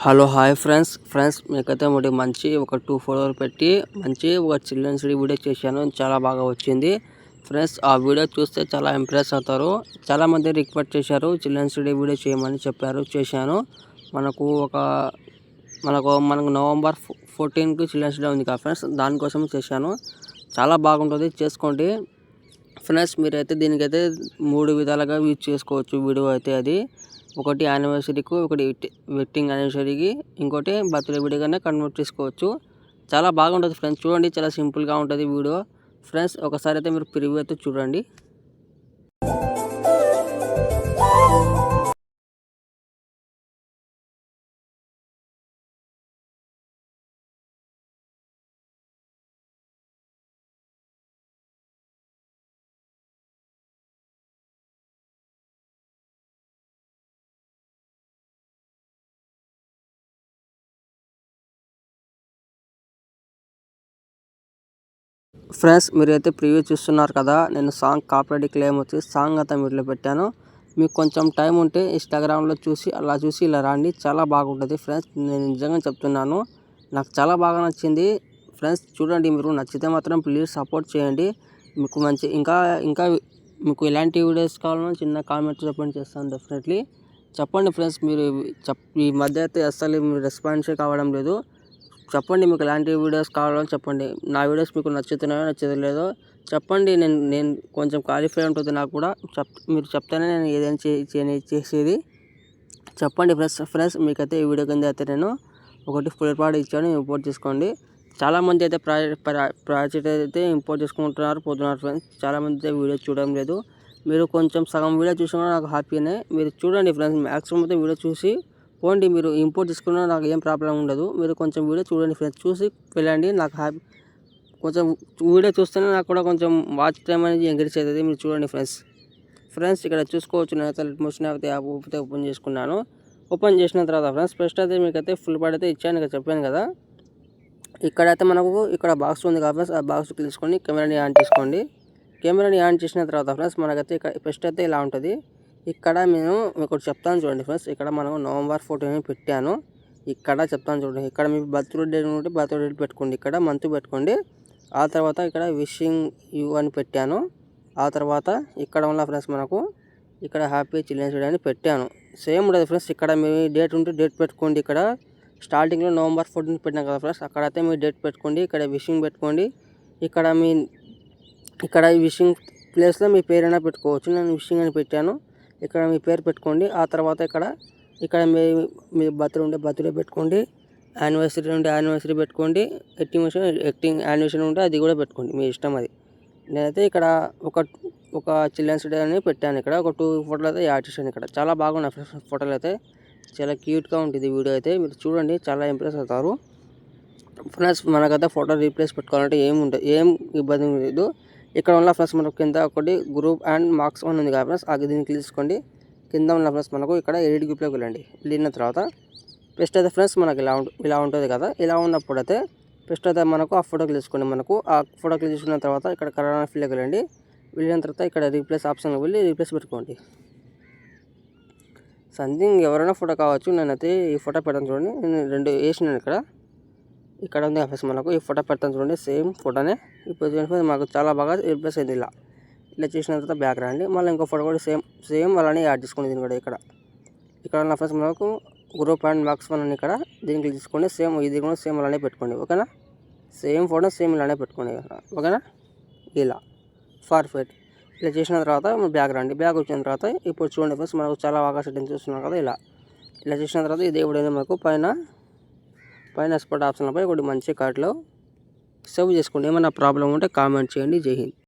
Hello hi friends మీకైతే ఒకటి మంచి ఒక 2 ఫోటోలు పెట్టి మంచి ఒక చిల్డ్రన్స్ డే వీడియో చేశాను. చాలా బాగా వచ్చింది ఫ్రెండ్స్. ఆ వీడియో చూస్తే చాలా ఇంప్రెస్ అవుతారు. చాలా మంది రిక్వెస్ట్ చేశారు చిల్డ్రన్స్ డే వీడియో చేయమని చెప్పారు. చేశాను. మనకు నవంబర్ 14కి చిల్డ్రన్స్ డే ఉంది కదా ఫ్రెండ్స్, దానికోసం చేశాను. చాలా బాగుంటుంది, చేసుకోండి ఫ్రెండ్స్. మీరైతే దీనికైతే 3 విధాలుగా యూజ్ చేసుకోవచ్చు వీడియో అయితే. అది ఒకటి యానివర్సరీకి, ఒకటి వెడ్డింగ్ యానివర్సరీకి, ఇంకోటి బర్త్డే వీడియోగానే కన్వర్ట్ చేసుకోవచ్చు. చాలా బాగుంటుంది ఫ్రెండ్స్, చూడండి. చాలా సింపుల్గా ఉంటుంది వీడియో ఫ్రెండ్స్. ఒకసారి అయితే మీరు ప్రివ్యూ అయితే చూడండి. ఫ్రెండ్స్ మీరైతే ప్రివ్యూ చూస్తున్నారు కదా, నేను సాంగ్ కాపీరైట్ క్లెయిమ్ వచ్చి సాంగ్ అంతా వీటిలో పెట్టాను. మీకు కొంచెం టైం ఉంటే ఇన్స్టాగ్రామ్లో చూసి ఇలా రండి, చాలా బాగుంటుంది ఫ్రెండ్స్. నేను నిజంగా చెప్తున్నాను, నాకు చాలా బాగా నచ్చింది ఫ్రెండ్స్. చూడండి, మీరు నచ్చితే మాత్రం ప్లీజ్ సపోర్ట్ చేయండి. మీకు మంచి ఇంకా మీకు ఎలాంటి వీడియోస్ కావాలో చిన్న కామెంట్ చెప్పండి, చేస్తాను డెఫినెట్లీ. చెప్పండి ఫ్రెండ్స్. మీరు ఈ మధ్య అయితే అస్సలు మీరు రెస్పాన్సే కావడం లేదు. చెప్పండి, మీకు ఎలాంటి వీడియోస్ కావాలో చెప్పండి. నా వీడియోస్ మీకు నచ్చుతున్నాయో నచ్చలేదో చెప్పండి. నేను కొంచెం క్వాలిఫై ఉంటుంది నాకు కూడా. మీరు చెప్తేనే నేను ఏదైనా చేసేది. చెప్పండి ఫ్రెండ్స్. మీకైతే ఈ వీడియో కింద అయితే నేను ఒకటి ఫుల్ పార్ట్ ఇచ్చాను, ఇంపోర్ట్ చేసుకోండి. చాలామంది అయితే ప్రాజెక్ట్ అయితే ఇంపోర్ట్ చేసుకుంటున్నారు పోతున్నారు ఫ్రెండ్స్. చాలామంది అయితే వీడియో చూడడం లేదు. మీరు కొంచెం సగం వీడియో చూసినా నాకు హ్యాపీనే. మీరు చూడండి ఫ్రెండ్స్, మ్యాక్సిమం అయితే వీడియో చూసి పోండి. మీరు ఇంపోర్ట్ చేసుకున్నా నాకు ఏం ప్రాబ్లం ఉండదు. మీరు కొంచెం వీడియో చూడండి ఫ్రెండ్స్, చూసి వెళ్ళండి. నాకు కొంచెం వీడియో చూస్తేనే నాకు కూడా కొంచెం వాచ్ టైం అనేది ఎంకరేజ్ అవుతుంది. మీరు చూడండి ఫ్రెండ్స్ ఇక్కడ చూసుకోవచ్చు. నేను అయితే మోషన్ అయితే యాప్ ఓపెన్ చేసుకున్నాను. ఓపెన్ చేసిన తర్వాత ఫ్రెండ్స్ ఫస్ట్ అయితే మీకైతే ఫుల్ పార్ట్ అయితే ఇచ్చాను ఇక చెప్పాను కదా. ఇక్కడైతే మనకు ఇక్కడ బాక్స్ ఉంది కదా ఫ్రెండ్స్, ఆ బాక్స్ తీసుకొని కెమెరాని ఆన్ చేసుకోండి. కెమెరాని ఆన్ చేసిన తర్వాత ఫ్రెండ్స్ మనకైతే ఇక్కడ ఫస్ట్ అయితే ఇలా ఉంటుంది. ఇక్కడ నేను మీకు చెప్తాను చూడండి ఫ్రెండ్స్. ఇక్కడ మనం నవంబర్ 14 పెట్టాను. ఇక్కడ చెప్తాను చూడండి. ఇక్కడ మీ బర్త్డే డేట్ ఉంటే బర్త్డే డేట్ పెట్టుకోండి, ఇక్కడ మంత్ పెట్టుకోండి. ఆ తర్వాత ఇక్కడ విషింగ్ యూ అని పెట్టాను. ఆ తర్వాత ఇక్కడ ఉన్న ఫ్రెండ్స్ మనకు ఇక్కడ హ్యాపీ చిల్డ్రన్స్ డే అని పెట్టాను. సేమ్ ఉండదు ఫ్రెండ్స్. ఇక్కడ మీ డేట్ ఉంటే డేట్ పెట్టుకోండి. ఇక్కడ స్టార్టింగ్లో నవంబర్ 14 పెట్టినాం కదా ఫ్రెండ్స్, అక్కడైతే మీ డేట్ పెట్టుకోండి. ఇక్కడ విషింగ్ పెట్టుకోండి. ఇక్కడ విషింగ్ ప్లేస్లో మీ పేరైనా పెట్టుకోవచ్చు. నేను విషింగ్ అని పెట్టాను. ఇక్కడ మీ పేరు పెట్టుకోండి. ఆ తర్వాత ఇక్కడ మీ బర్త్డే ఉంటే బర్త్డే పెట్టుకోండి. యానివర్సరీ ఉంటే యానివర్సరీ పెట్టుకోండి. ఎట్టింగ్ యానివర్సరీ ఉంటే అది కూడా పెట్టుకోండి, మీ ఇష్టం అది. నేనైతే ఇక్కడ ఒక చిల్డ్రన్స్ డే అని పెట్టాను. ఇక్కడ ఒక 2 ఫోటోలు అయితే యాడ్ చేశాను. ఇక్కడ చాలా బాగున్నాయి ఫోటోలు అయితే, చాలా క్యూట్గా ఉంటుంది వీడియో అయితే. మీరు చూడండి, చాలా ఇంప్రెస్ అవుతారు ఫ్రెండ్స్. మనకైతే ఫోటో రీప్లేస్ పెట్టుకోవాలంటే ఏం ఇబ్బంది లేదు. ఇక్కడ ఉన్న ఫ్రెండ్స్ మనకు కింద ఒకటి గ్రూప్ అండ్ మార్క్స్ అని ఉంది కదా ఫ్రెండ్స్, అది దీన్ని తీసుకోండి. కింద ఉన్న ఫ్రెండ్స్ మనకు ఇక్కడ ఎడిట్ గ్రూప్లోకి వెళ్ళండి. వెళ్ళిన తర్వాత ఫస్ట్ అయితే ఫ్రెండ్స్ మనకు ఇలా ఉంటుంది కదా. ఇలా ఉన్నప్పుడు అయితే ఫస్ట్ అయితే మనకు ఆ ఫోటో తీసుకోండి. మనకు ఆ ఫోటో తీసుకున్న తర్వాత ఇక్కడ కరోనా ఫీల్డ్కి వెళ్ళండి. వెళ్ళిన తర్వాత ఇక్కడ రీప్లేస్ ఆప్షన్కి వెళ్ళి రీప్లేస్ పెట్టుకోండి. సంథింగ్ ఎవరైనా ఫోటో కావచ్చు. నేనైతే ఈ ఫోటో పెడతాను చూడండి. నేను 2 వేసినాను. ఇక్కడ ఉంది ఫ్రెండ్స్ మనకు ఈ ఫోటో పెడతాను చూడండి, సేమ్ ఫోటోనే. ఇప్పుడు చూడండి మాకు చాలా బాగా రీప్లేస్ అయింది. ఇలా చేసిన తర్వాత బ్యాక్ రండి. మళ్ళీ ఇంకో ఫోటో కూడా సేమ్ అలానే యాడ్ చేసుకోండి. దీన్ని కూడా ఇక్కడ ఉన్న ఫ్రెండ్స్ మనకు గ్రూప్ అండ్ మార్క్స్ అని ఇక్కడ దీనికి తీసుకోండి. సేమ్ ఇది కూడా సేమ్ అలానే పెట్టుకోండి, ఓకేనా. సేమ్ ఫోటో సేమ్ ఇలానే పెట్టుకోండి, ఓకేనా. ఇలా పర్ఫెక్ట్. ఇలా చేసిన తర్వాత బ్యాక్ రండి. బ్యాక్ వచ్చిన తర్వాత ఇప్పుడు చూడండి ఫ్రెండ్స్ మనకు చాలా బాగా సెట్టింగ్ చూస్తున్నాం కదా. ఇలా చేసిన తర్వాత ఇది ఎప్పుడైనా మనకు పైన స్పాట్ ఆప్షన్లపై ఒకటి మంచి కార్ట్లో సేవ్ చేసుకోండి. ఏమైనా ప్రాబ్లం ఉంటే కామెంట్ చేయండి. జై హింద్.